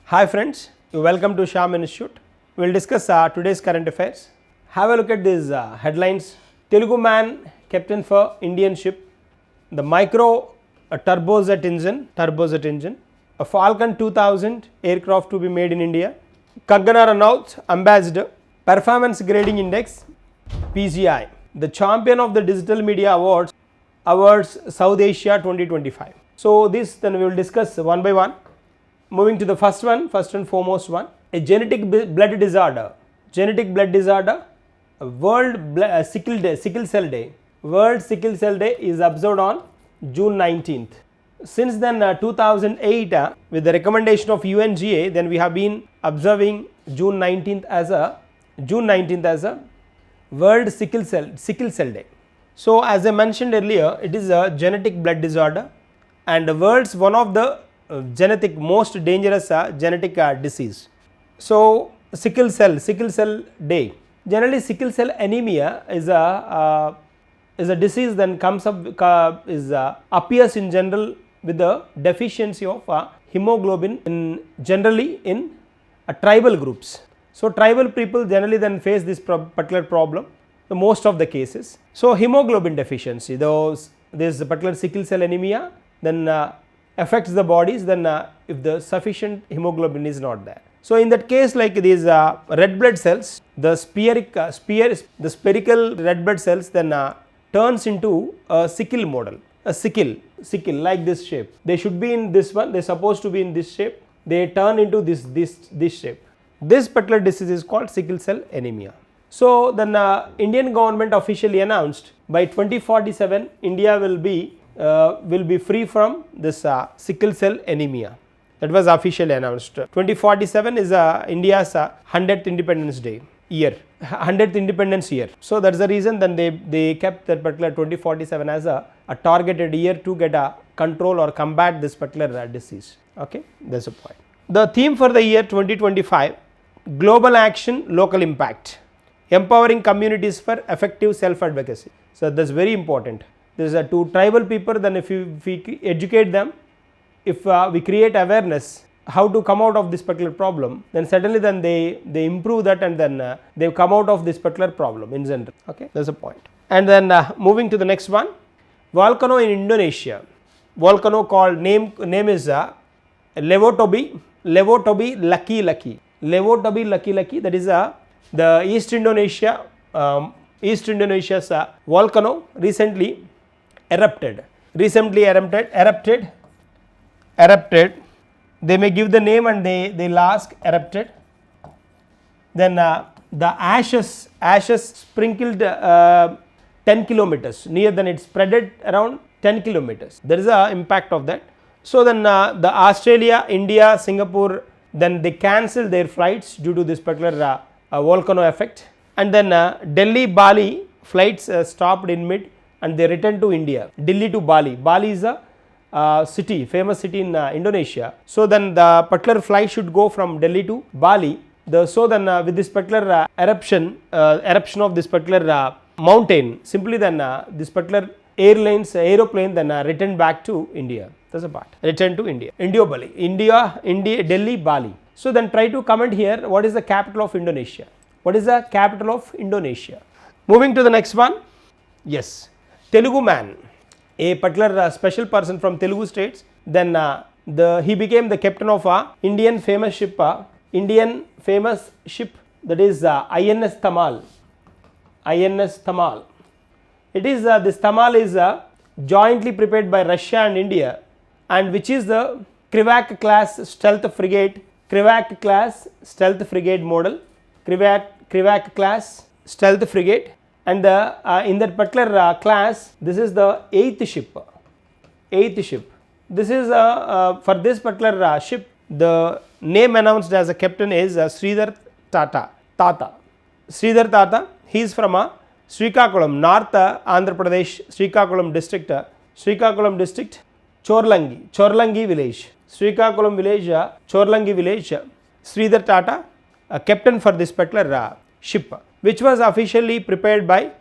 Hi friends, welcome to Shyam Institute. We will discuss today's current affairs. Have a look at these headlines. Telugu man captain for Indian ship, the micro turbojet engine, a Falcon 2000 aircraft to be made in India, Kangana Ranaut ambassador, performance grading index, PGI, the champion of the digital media awards South Asia 2025. So this then we will discuss one by one. Moving to the first and foremost one, a genetic blood disorder, World Sickle Cell Day. World Sickle Cell Day is observed on June 19th. Since then 2008 with the recommendation of UNGA, then we have been observing June 19th as a World Sickle Cell Day. So as I mentioned earlier, it is a genetic blood disorder and the world's one of the genetic most dangerous genetic disease. So sickle cell day. Generally sickle cell anemia is a disease then comes up appears in general with the deficiency of hemoglobin generally in tribal groups. So tribal people generally then face this particular problem in most of the cases. So hemoglobin deficiency, this particular sickle cell anemia then affects the bodies then if the sufficient hemoglobin is not there. So in that case, like these red blood cells, the spherical red blood cells then turns into a sickle model, a sickle like this shape. They should be in this one, they are supposed to be in this shape, they turn into this shape. This particular disease is called sickle cell anemia. So then Indian government officially announced by 2047 India will be free from this sickle cell anemia. That was officially announced. 2047 is India's 100th Independence year. So that's the reason then they kept that particular 2047 as a targeted year to get a control or combat this particular disease. Okay, that's the point. The theme for the year 2025, global action, local impact, empowering communities for effective self-advocacy. So that's very important. There is to tribal people, then if we educate them, if we create awareness how to come out of this particular problem, then certainly then they improve that and then they come out of this particular problem in general. Okay, that's a point. And then moving to the next one, volcano in Indonesia. Volcano called name is Levotobi Lucky. That is the East Indonesia's volcano recently erupted. They may give the name and they'll ask erupted. Then the ashes sprinkled 10 kilometers near, then it spreaded around 10 kilometers. There is a impact of that. So then the Australia, India, Singapore, then they cancel their flights due to this particular volcano effect. And then Delhi, Bali flights stopped in mid and they returned to India. Delhi to Bali. Bali is a famous city in Indonesia. So then the particular flight should go from Delhi to Bali. So then with this particular eruption of this particular mountain, simply then this particular aeroplane then returned back to India. That's a part. Returned to India. Delhi, Bali. So then try to comment here, what is the capital of Indonesia? What is the capital of Indonesia? Moving to the next one. Yes, Telugu man, a particular special person from Telugu states. Then he became the captain of Indian famous ship that is INS Tamal. It is this Tamal is jointly prepared by Russia and India, and which is the Krivac class stealth frigate model. Krivac class stealth frigate, and in that particular class, this is the eighth ship. This is for this particular ship, the name announced as a captain is Sridhar Tata. He is from Srikakulam, North Andhra Pradesh, Srikakulam district, Chorlangi village. Srikakulam village, Chorlangi village. Sridhar Tata, a captain for this particular ship, which was officially prepared by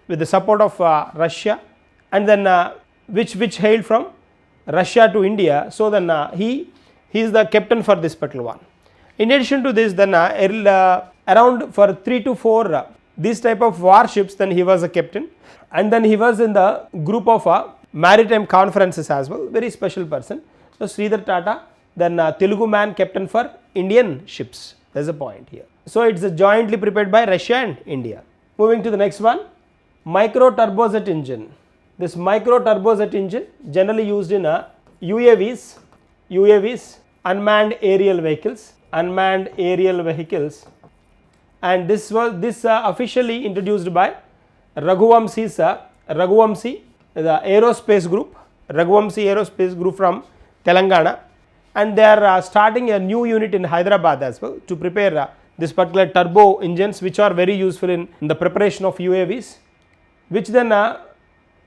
with the support of Russia, and then which hailed from Russia to India. So then he he is the captain for this particular one. In addition to this, then around for 3 to 4 these type of warships, then he was a captain, and then he was in the group of maritime conferences as well, very special person. So Sridhar Tata, then Telugu man captain for Indian ships, there is a point here. So it is jointly prepared by Russia and India. Moving to the next one, micro turbojet engine. This micro turbojet engine generally used in UAVs, unmanned aerial vehicles, and this was officially introduced by Raghuvamsi, the aerospace group, from Telangana, and they are starting a new unit in Hyderabad as well to prepare this particular turbo engines, which are very useful in the preparation of UAVs, which then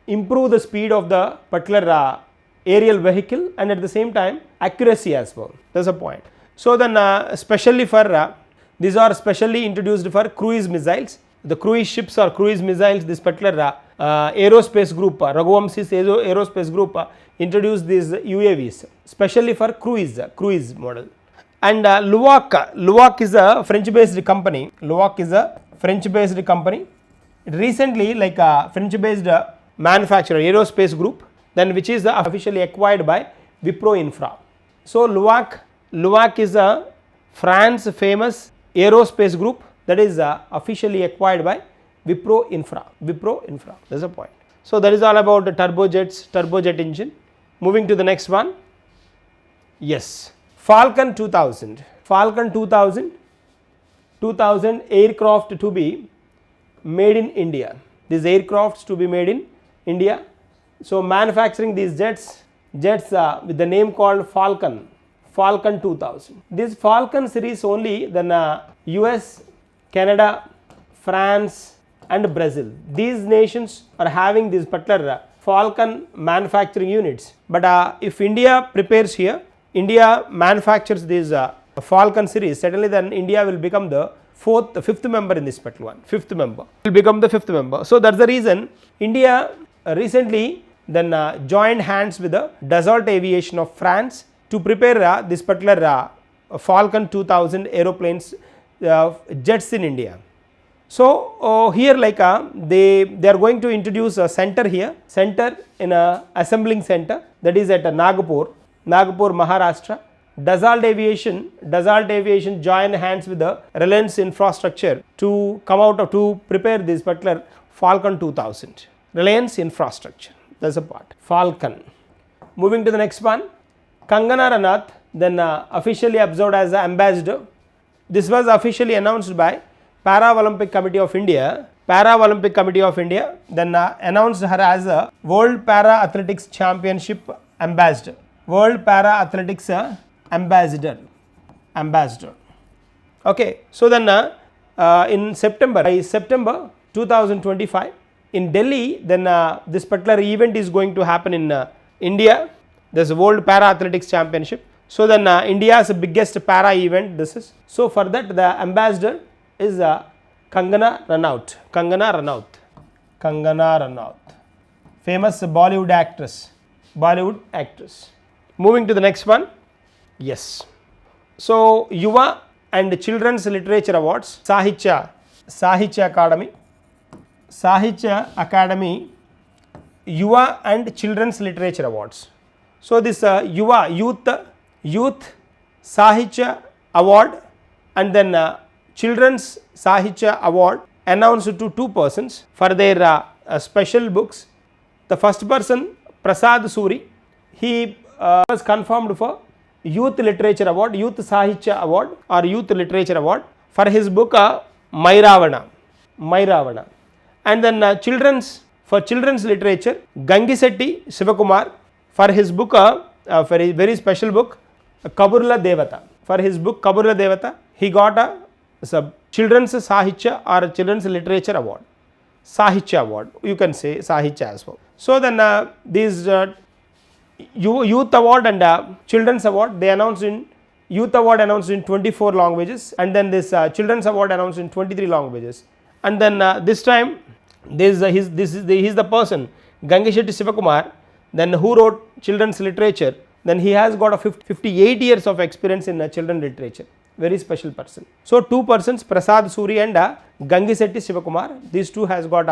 improve the speed of the particular aerial vehicle and at the same time accuracy as well. That is a point. So then especially for these are specially introduced for cruise missiles, the cruise ships or cruise missiles. This particular aerospace group, Raghuvamsi's aerospace group introduced these UAVs specially for cruise model. And Luwak is a French based company. Recently, like a French based manufacturer, aerospace group, then which is officially acquired by Wipro Infra. So Luwak is a France famous aerospace group that is officially acquired by Wipro Infra. That is a point. So that is all about the turbojet engine. Moving to the next one. Yes, Falcon 2000 aircraft to be made in India. These aircrafts to be made in India. So manufacturing these jets with the name called Falcon 2000. This Falcon series only then US, Canada, France and Brazil. These nations are having this particular Falcon manufacturing units. But if India prepares here, India manufactures this Falcon series, certainly then India will become the fifth member in this particular one. Fifth member will become the fifth member. So that's the reason India recently then joined hands with the Dassault Aviation of France to prepare this particular Falcon 2000 aeroplanes jets in India. So here like they are going to introduce a center in a assembling center, that is at Nagpur, Maharashtra. Dassault Aviation joined hands with the Reliance Infrastructure to come out of to prepare this particular Falcon 2000. Reliance Infrastructure, that's a part. Falcon. Moving to the next one, Kangana Ranaut, then officially observed as the ambassador. This was officially announced by Para-Olympic Committee of India, then announced her as a World Para Athletics Championship ambassador. World Para Athletics ambassador. Okay, so then in September 2025 in Delhi, then this particular event is going to happen in India. There's a World Para Athletics Championship. So then India's biggest para event this is. So for that the ambassador is Kangana Ranaut, famous Bollywood actress. Moving to the next one. Yes. So Yuva and Children's Literature Awards, Sahitya Academy, Yuva and Children's Literature Awards. So this Yuva Youth Sahitya Award and then Children's Sahitya Award announced to two persons for their special books. The first person, Prasad Suri, he was confirmed for Youth Literature Award, Youth Sahitya Award or Youth Literature Award for his book Mairavana. And then children's literature, Gangisetti Sivakumar for his book, very special book, Kaburla Devata. For his book Kaburla Devata, he got a Children's Sahitya or Children's Literature Award. Sahitya Award, you can say Sahitya as well. So then these Youth Award and Children's Award, they announced in Youth Award announced in 24 languages and then this Children's Award announced in 23 languages. And then this time he is the person Gangishetty Sivakumar, then who wrote children's literature, then he has got a 58 years of experience in children literature, very special person. So 2 persons, Prasad Suri and Gangisetti Sivakumar, these two has got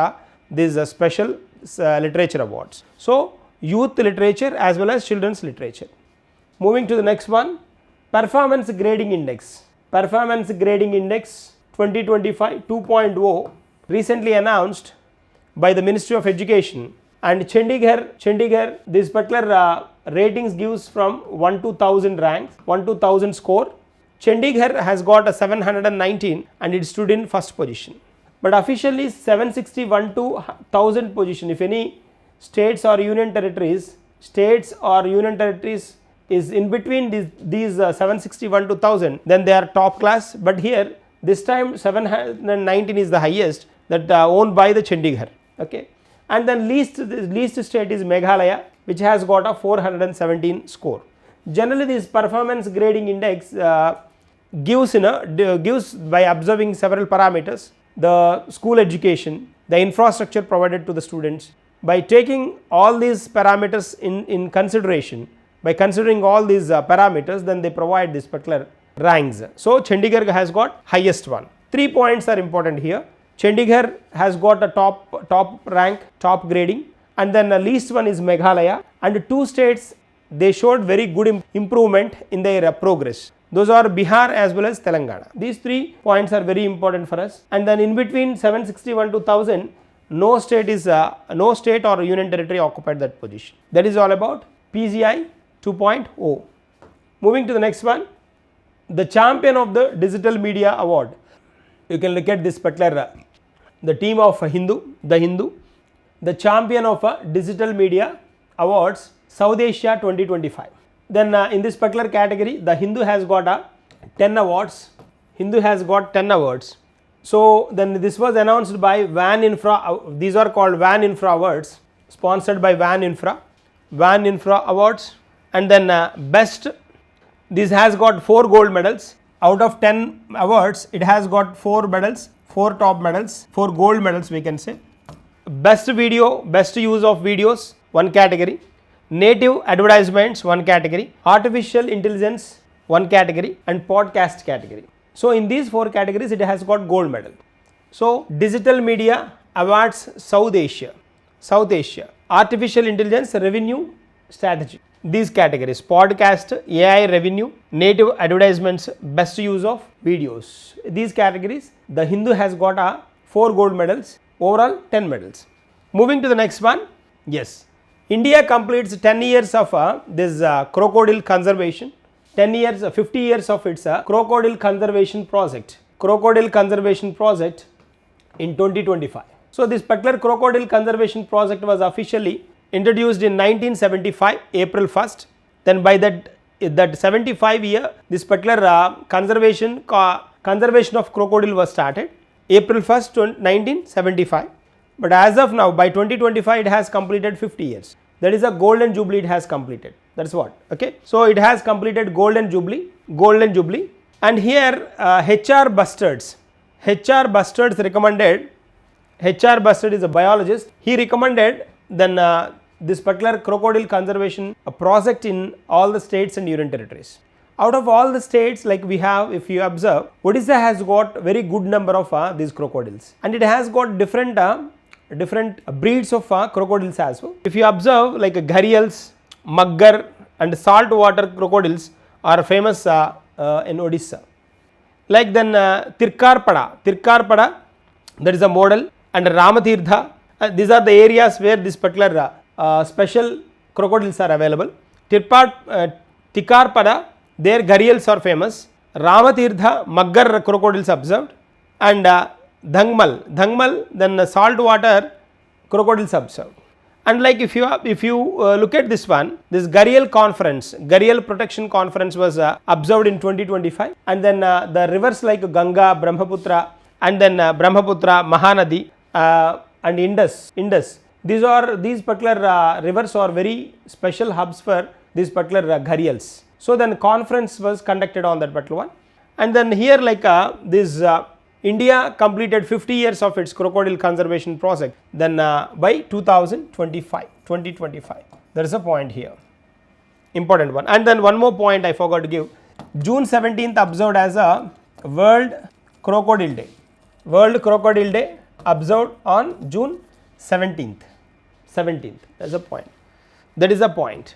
these special literature awards. So youth literature as well as children's literature. Moving to the next one, performance grading index. Performance grading index 2025 2.0 recently announced by the Ministry of Education, and Chandigarh this particular ratings gives from 1 to 1000 ranks, 1 to 1000 score. Chandigarh has got a 719 and it stood in first position, but officially 761 to 1000 position. If any states or union territories is in between these 761 to 1000, then they are top class, but here this time 719 is the highest that owned by the Chandigarh. Okay, and then least state is Meghalaya, which has got a 417 score. Generally this performance grading index gives by observing several parameters: the school education, the infrastructure provided to the students. By taking all these parameters in consideration, by considering all these parameters, then they provide this particular ranks. So Chandigarh has got highest one. 3 points are important here. Chandigarh has got a top rank, top grading, and then the least one is Meghalaya, and 2 states they showed very good improvement in their progress. Those are Bihar as well as Telangana. These 3 points are very important for us. And then in between 761 to 1000, no state or union territory occupied that position. That is all about PGI 2.0. Moving to the next one, the champion of the digital media award. You can look at this particular the team of the Hindu, the champion of digital media awards, South Asia 2025. Then in this particular category, the Hindu has got 10 awards. So then this was announced by Van Infra. These are called Van Infra awards, sponsored by Van Infra awards. And then best, this has got 4 gold medals. Out of 10 awards, it has got 4 medals, 4 top medals, 4 gold medals we can say. Best video, best use of videos, 1 category. Native advertisements, 1 category. Artificial intelligence, 1 category, and podcast category. So in these 4 categories, it has got gold medal. So digital media awards, South Asia, artificial intelligence revenue strategy. These categories: podcast, AI revenue, native advertisements, best use of videos. These categories, the Hindu has got 4 gold medals, overall 10 medals. Moving to the next one, yes, India completes 10 years of this crocodile conservation, 50 years of its crocodile conservation project in 2025. So this particular crocodile conservation project was officially introduced in 1975, April 1st. Then by that 75 year, this particular conservation of crocodile was started, April 1st, 1975. But as of now, by 2025, it has completed 50 years. That is a golden jubilee it has completed. That's what. Okay. So it has completed golden jubilee. And here HR Bustards recommended. HR Bustard is a biologist. He recommended then this particular crocodile conservation project in all the states and union territories. Out of all the states, like we have, if you observe, Odisha has got very good number of these crocodiles, and it has got different breeds of crocodiles as well. If you observe, like gharials, maggar, and saltwater crocodiles are famous in Odisha. Like then Tirkarpada, that is a model, and Ramatirtha. These are the areas where this particular special crocodiles are available. Tikarpada, their gharials are famous. Ramatirtha, maggar crocodiles observed, and Dhangmal, then saltwater crocodiles observed. And like if you look at this one, this gharial protection conference was observed in 2025, and then the rivers like Ganga, Brahmaputra, and then Brahmaputra, Mahanadi, and Indus. These particular rivers are very special hubs for these particular gharials. So then conference was conducted on that particular one, and then here like this India completed 50 years of its crocodile conservation project then by 2025. There is a point here. important one. And then one more point I forgot to give. June 17th observed as a World Crocodile Day. World Crocodile Day observed on June 17th. 17th. That's a point. That is a point.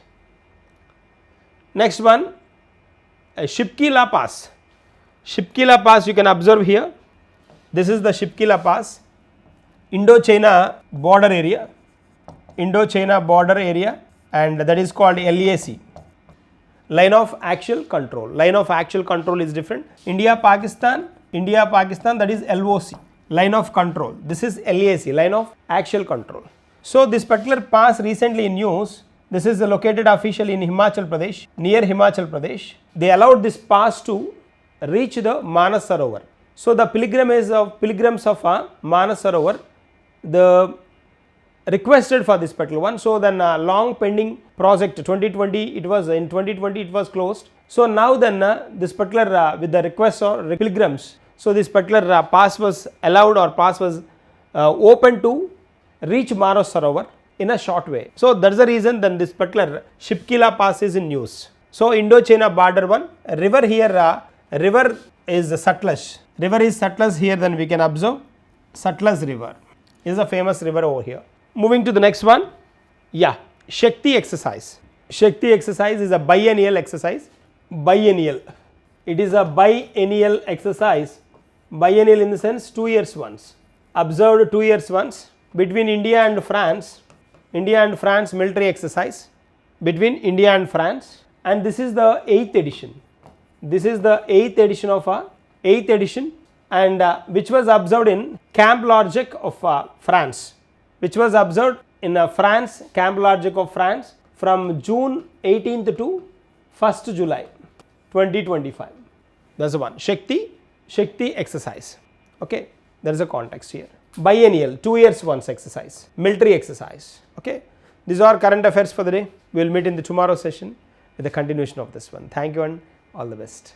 Next one, Shipkila Pass. Shipkila Pass you can observe here. This is the Shipkila Pass. Indo-China border area. Indo-China border area, and that is called LAC. Line of actual control. Line of actual control is different. India Pakistan, that is LOC. Line of control. This is LAC, line of actual control. So this particular pass recently in news, this is located officially in Himachal Pradesh, near Himachal Pradesh. They allowed this pass to reach the Manas Sarovar. So the pilgrims of Manas Sarovar, the requested for this particular one. So then long pending project 2020, in 2020 it was closed. So now then this particular with the request or pilgrims, so this particular pass was allowed, or pass was open to reach Manas Sarovar in a short way. So that's the reason then this particular Shipkila Pass is in news. So Indo-China border one, river here, river is Sutlej. River is Sutlej here, then we can observe Sutlej river is a famous river over here. Moving to the next one, yeah, Shakti exercise. Shakti exercise is a biennial exercise. Biennial. It is a biennial exercise. Biennial in the sense 2 years once. Observed 2 years once between India and France. India and France military exercise between India and France, and this is the 8th edition. This is the 8th edition of 8th edition, and which was observed in Camp Lorgeac of France. Which was observed in France, Camp Lorgeac of France, from June 18th to 1st July 2025. That's the one. Shakti exercise. Okay, there is a context here. Biennial, 2 years once exercise, military exercise. Okay, these are current affairs for the day. We will meet in the tomorrow session with the continuation of this one. Thank you and all the best.